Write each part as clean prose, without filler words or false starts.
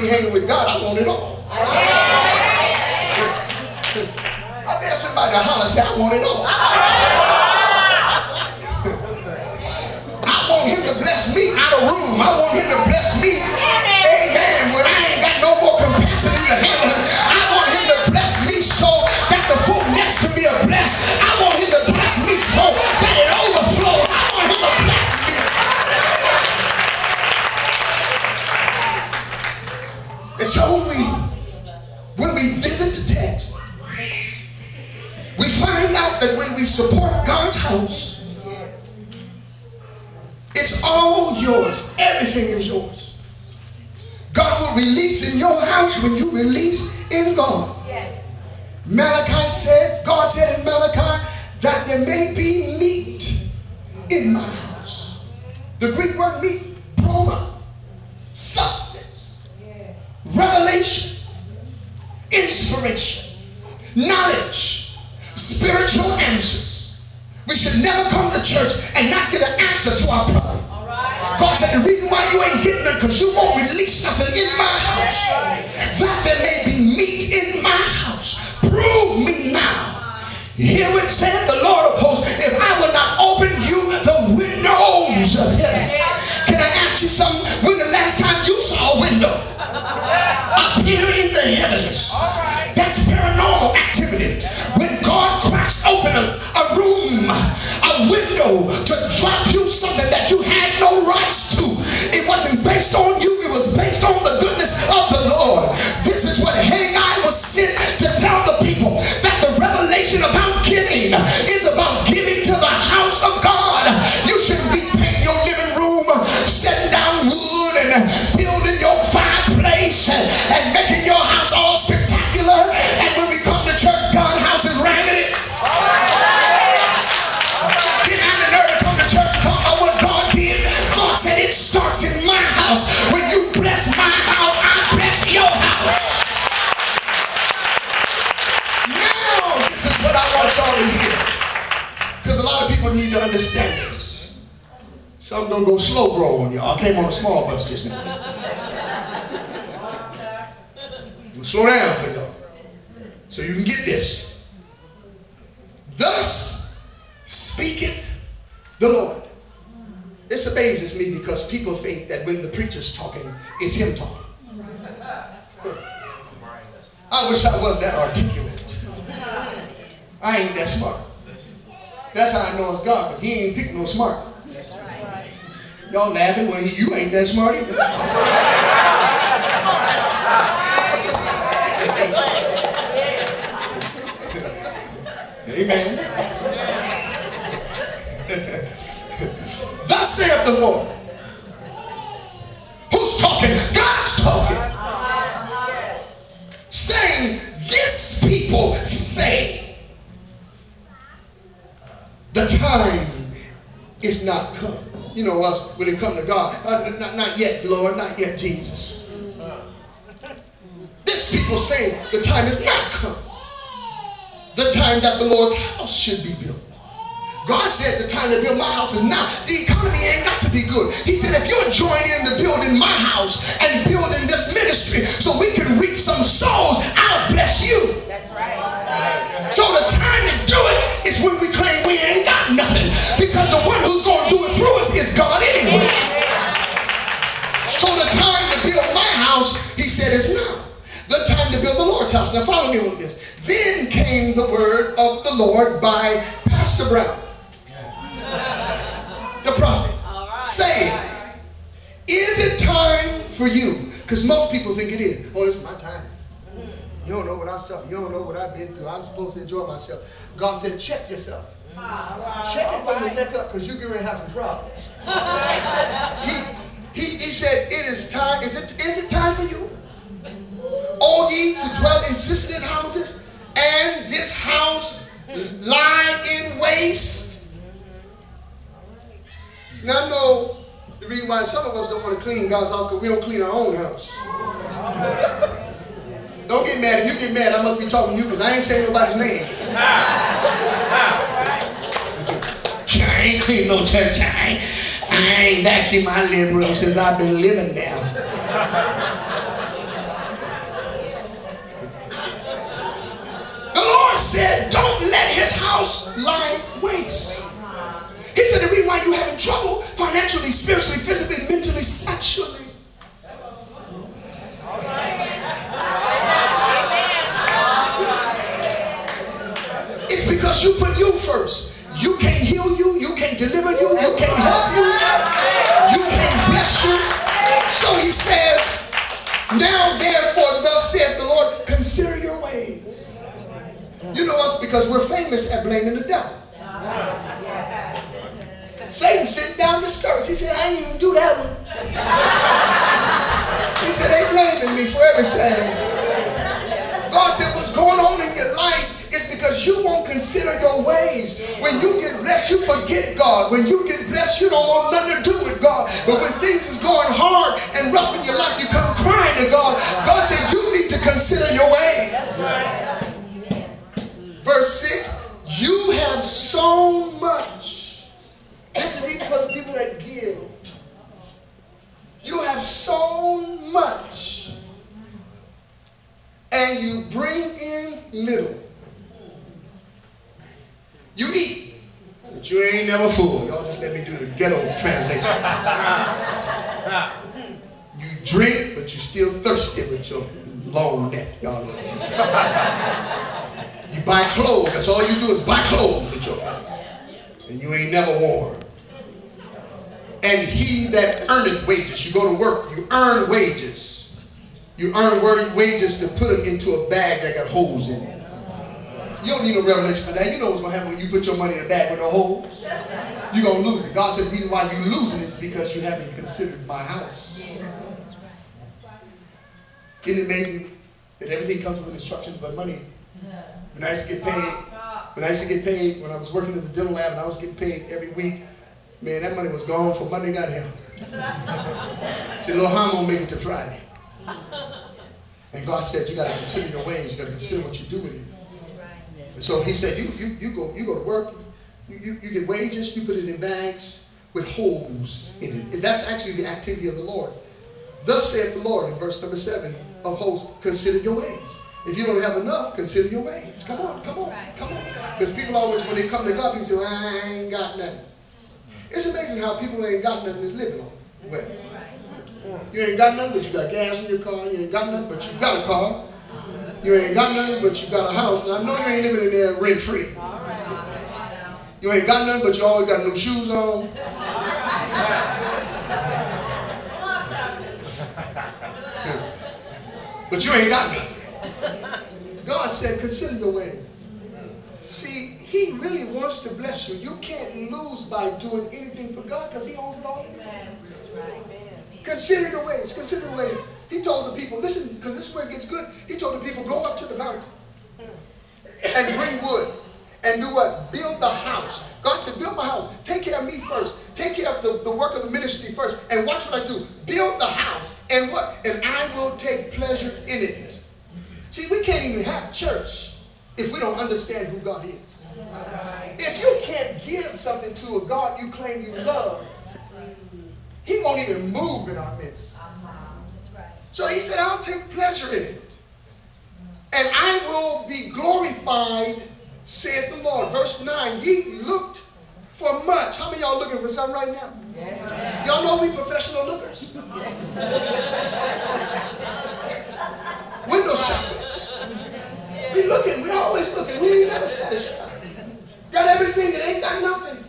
be hanging with God, I want it all. I dare somebody to holler and say, I want it all. I want him to bless me out of room. I want him to bless me, amen, when I ain't got no more capacity to handle him. I want him to bless me so that the folk next to me are blessed. I want him to bless me so that it overflows. I want him to bless me. And so when we visit the text, we find out that when we support God's house, it's all yours. Everything is yours. God will release in your house when you release in God. Yes. Malachi said, God said in Malachi, that there may be meat in my house. The Greek word meat, broma, substance, yes. Revelation, inspiration, knowledge, spiritual answers. We should never come to church and not get an answer to our problem. God said the reason why you ain't getting it because you won't release nothing in my house. That there may be meat in my house. Prove me now. Hear it said the Lord of hosts, if I will not open you the windows of heaven. Can I ask you something? When the last time you saw a window appear in the heavens? That's paranormal activity. When God cracks open a room, a window to drop you something that you had no rights to. It wasn't based on you. It was based on the goodness of the Lord. This is what Haggai was sent to tell the people, that the revelation about giving is about giving to the house of God. You shouldn't be painting your living room, setting down wood and building your fireplace and making your house all spectacular. And when we come to church, God's house is raggedy. Said it starts in my house. When you bless my house, I bless your house. Now, this is what I want y'all to hear, because a lot of people need to understand this. So I'm going to go slow grow on y'all. I came on a small bus just now. I'm going to slow down for y'all so you can get this. Thus speaketh the Lord. This amazes me because people think that when the preacher's talking, it's him talking. I wish I was that articulate. I ain't that smart. That's how I know it's God, because he ain't picked no smart. Y'all laughing? Well, you ain't that smart either. Amen. Thus saith the Lord. Who's talking? God's talking. Saying, this people say, the time is not come. You know us, when it comes to God, not yet, Lord, not yet, Jesus. This people say, the time is not come. The time that the Lord's house should be built. God said the time to build my house is now. The economy ain't got to be good. He said if you'll join in to building my house and building this ministry so we can reach some souls, I'll bless you. That's right. So the time to do it is when we claim we ain't got nothing, because the one who's going to do it through us is God anyway. So the time to build my house, he said, is now. The time to build the Lord's house. Now follow me on this. Then came the word of the Lord by Pastor Brown, the prophet, saying, is it time for you? Because most people think it is. Oh, this is my time. You don't know what I suffered. You don't know what I've been through. I'm supposed to enjoy myself. God said, check yourself. Check it from the neck up, because you're going to have some problems. He said, it is time. Is it time for you? O ye to dwell in cistern houses, and this house lie in waste. Now I know the reason why some of us don't want to clean God's house, because we don't clean our own house. Don't get mad. If you get mad, I must be talking to you, because I ain't saying nobody's name. I ain't clean no church. I ain't vacuumed my living room since I've been living there. his house lie waste. He said the reason why you're having trouble financially, spiritually, physically, mentally, sexually. It's because you put you first. You can't heal you. You can't deliver you. You can't help you. You can't bless you. So he says, now therefore, thus saith the Lord, consider your ways. You know us because we're famous at blaming the devil. Satan sitting down discouraged. He said, I ain't even do that one. He said, they blaming me for everything. God said, what's going on in your life is because you won't consider your ways. When you get blessed, you forget God. When you get blessed, you don't want nothing to do with God. But when things is going hard and rough in your life, you come crying to God. God said, you need to consider your ways. Verse 6, you have sown much. This is even for the people that give. You have sown much, and you bring in little. You eat, but you ain't never full. Y'all just let me do the ghetto translation. You drink, but you still thirsty with your long neck. Y'all know. You buy clothes. That's all you do is buy clothes with your and you ain't never worn. And he that earneth wages, you go to work, you earn wages. You earn wages to put them into a bag that got holes in it. You don't need no revelation for that. You know what's going to happen when you put your money in a bag with no holes. You're going to lose it. God said the reason why you're losing it is because you haven't considered my house. Isn't it amazing that everything comes with instructions but money? When I used to get paid, when I was working in the dental lab and I was getting paid every week, man, that money was gone from Monday got here. See, little how I'm going to make it to Friday. And God said, you got to consider your ways. You got to consider what you do with it. And so he said, you go to work, you get wages, you put it in bags with holes in it. And that's actually the activity of the Lord. Thus saith the Lord in verse number 7 of hosts, consider your ways. If you don't have enough, consider your ways. Come on. Because people always, when they come to God, people say, well, I ain't got nothing. It's amazing how people ain't got nothing to live on. Well, you ain't got nothing, but you got gas in your car. You ain't got nothing, but you got a car. You ain't got nothing, but you got a house. Now, I know you ain't living in there rent-free. You ain't got nothing, but you always got new shoes on. But you ain't got nothing. God said, consider your ways. See, he really wants to bless you. You can't lose by doing anything for God because he owns it all anyway. Consider your ways. Consider your ways. He told the people, listen, because this is where it gets good. He told the people, go up to the mountain and bring wood and do what? Build the house. God said, build my house. Take care of me first. Take care of the work of the ministry first. And watch what I do. Build the house. And what? And I will take pleasure in it. See, we can't even have church if we don't understand who God is. If you can't give something to a God you claim you love, he won't even move in our midst. So he said, I'll take pleasure in it. And I will be glorified, saith the Lord. Verse 9, ye looked for much. How many of y'all looking for something right now? Yes. Y'all know we professional lookers. Window shoppers. We looking, we always looking. We ain't never satisfied. Got everything, it ain't got nothing.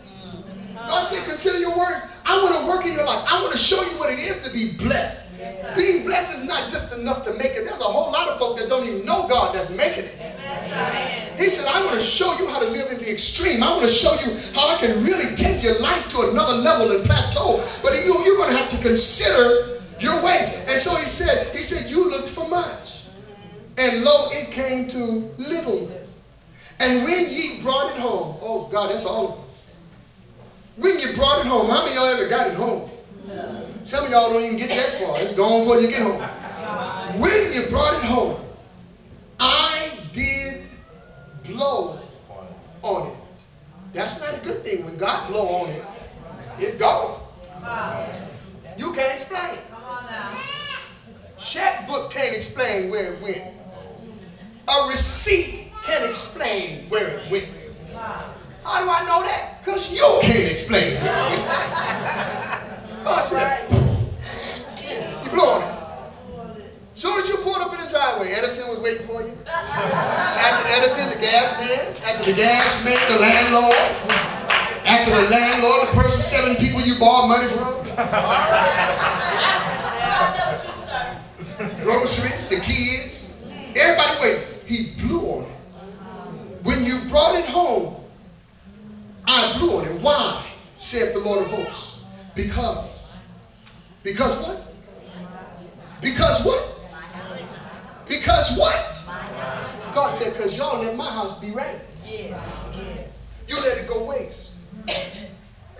God said, consider your word. I want to work in your life. I want to show you what it is to be blessed. Yes, being blessed is not just enough to make it. There's a whole lot of folk that don't even know God that's making it. Yes, he said, I want to show you how to live in the extreme. I want to show you how I can really take your life to another level and plateau. But you're going to have to consider your ways. And so he said, you looked for much. And lo, it came to little. And when ye brought it home, oh God, that's all of us. When you brought it home, how many of y'all ever got it home? No. Some of y'all don't even get that far. It's gone before you get home. When you brought it home, I did blow on it. That's not a good thing. When God blow on it, it's gone. You can't explain. Checkbook can't explain where it went. A receipt can't explain where it went. How do I know that? Because you can't explain it. God said, you blowing it. As soon as you pulled up in the driveway, Edison was waiting for you. After Edison, the gas man. After the gas man, the landlord. After the landlord, the person, 7 people you borrowed money from. Groceries, the kids. Everybody waiting. He blew on it. When you brought it home, I blew on it. Why? Said the Lord of hosts. Because what? Because what? Because what? God said, because y'all let my house be raided. You let it go waste.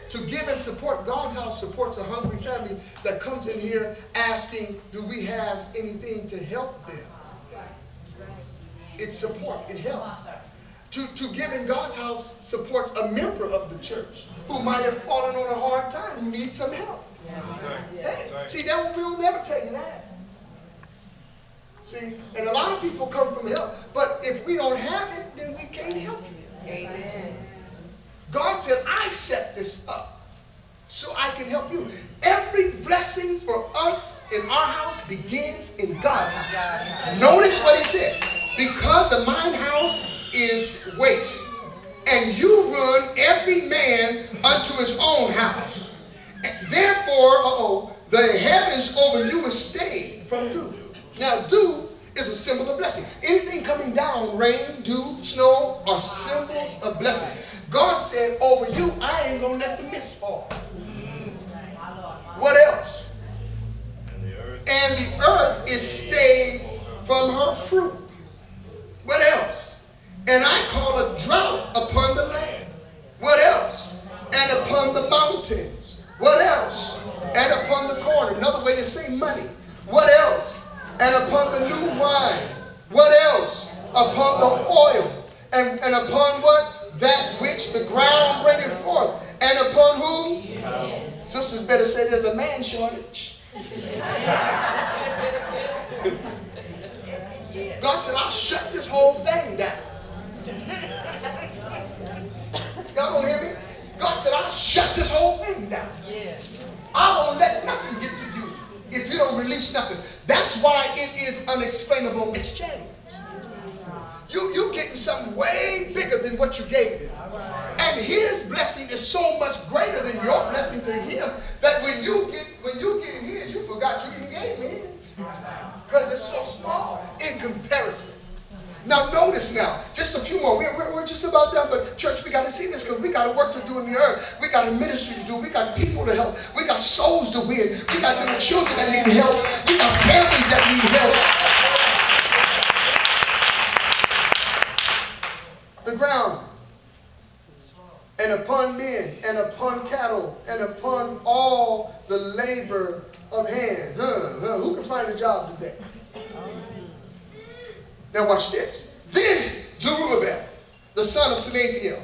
To give and support, God's house supports a hungry family that comes in here asking, do we have anything to help them? It's support. It helps. To give in God's house supports a member of the church who might have fallen on a hard time, who needs some help. Hey, see, that we'll never tell you that. See, and a lot of people come from help, but if we don't have it, then we can't help you. Amen. God said, I set this up so I can help you. Every blessing for us in our house begins in God's house. Notice what he said. Because of mine house is waste, and you run every man unto his own house. Therefore, the heavens over you is stayed from dew. Now, dew is a symbol of blessing. Anything coming down, rain, dew, snow, are symbols of blessing. God said, over you, I ain't going to let the mist fall. What else? And the earth is stayed from her fruit. What else? And I call a drought upon the land. What else? And upon the mountains. What else? And upon the corn. Another way to say money. What else? And upon the new wine. What else? Upon the oil. And upon what? That which the ground bringeth forth. And upon whom? Sisters better say there's a man shortage. God said, I'll shut this whole thing down. Y'all don't hear me? God said, I'll shut this whole thing down. I won't let nothing get to you if you don't release nothing. That's why it is unexplainable exchange. You're getting something way bigger than what you gave him. And his blessing is so much greater than your blessing to him that when you get his, you forgot you even gave him. Because it's so small in comparison. Now notice now, just a few more. We're just about done, but church, we got to see this because we got a work to do in the earth. We got a ministry to do. We got people to help. We got souls to win. We got little children that need help. We got families that need help. The ground, and upon men, and upon cattle, and upon all the labor of hand. Who can find a job today? Now watch this. Then Zerubbabel, the son of Shealtiel,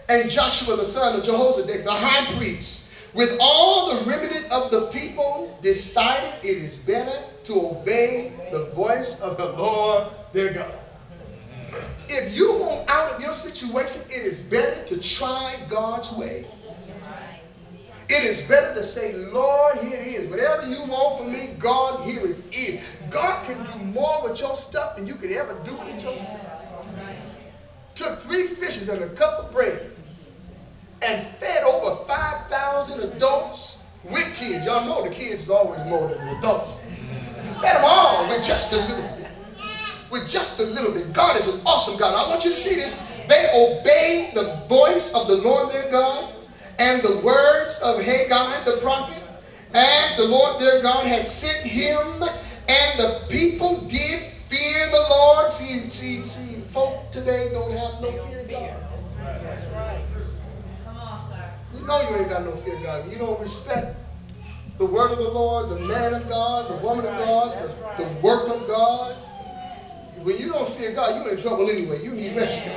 and Joshua, the son of Jehozadak, the high priest, with all the remnant of the people, decided it is better to obey the voice of the Lord their God. If you want out of your situation, it is better to try God's way. It is better to say, Lord, here it is. Whatever you want from me, God, here it is. God can do more with your stuff than you could ever do with yourself. Took 3 fishes and a cup of bread and fed over 5,000 adults with kids. Y'all know the kids are always more than the adults. Fed them all with just a little bit. With just a little bit. God is an awesome God. I want you to see this. They obeyed the voice of the Lord their God and the words of Haggai the prophet, as the Lord their God had sent him, and the people did fear the Lord. See, folk today don't have no fear of God. That's right. Come on, sir. You know you ain't got no fear of God. You don't respect the word of the Lord, the man of God, the woman of God, the work of God. When you don't fear God, you're in trouble anyway. You need rescue.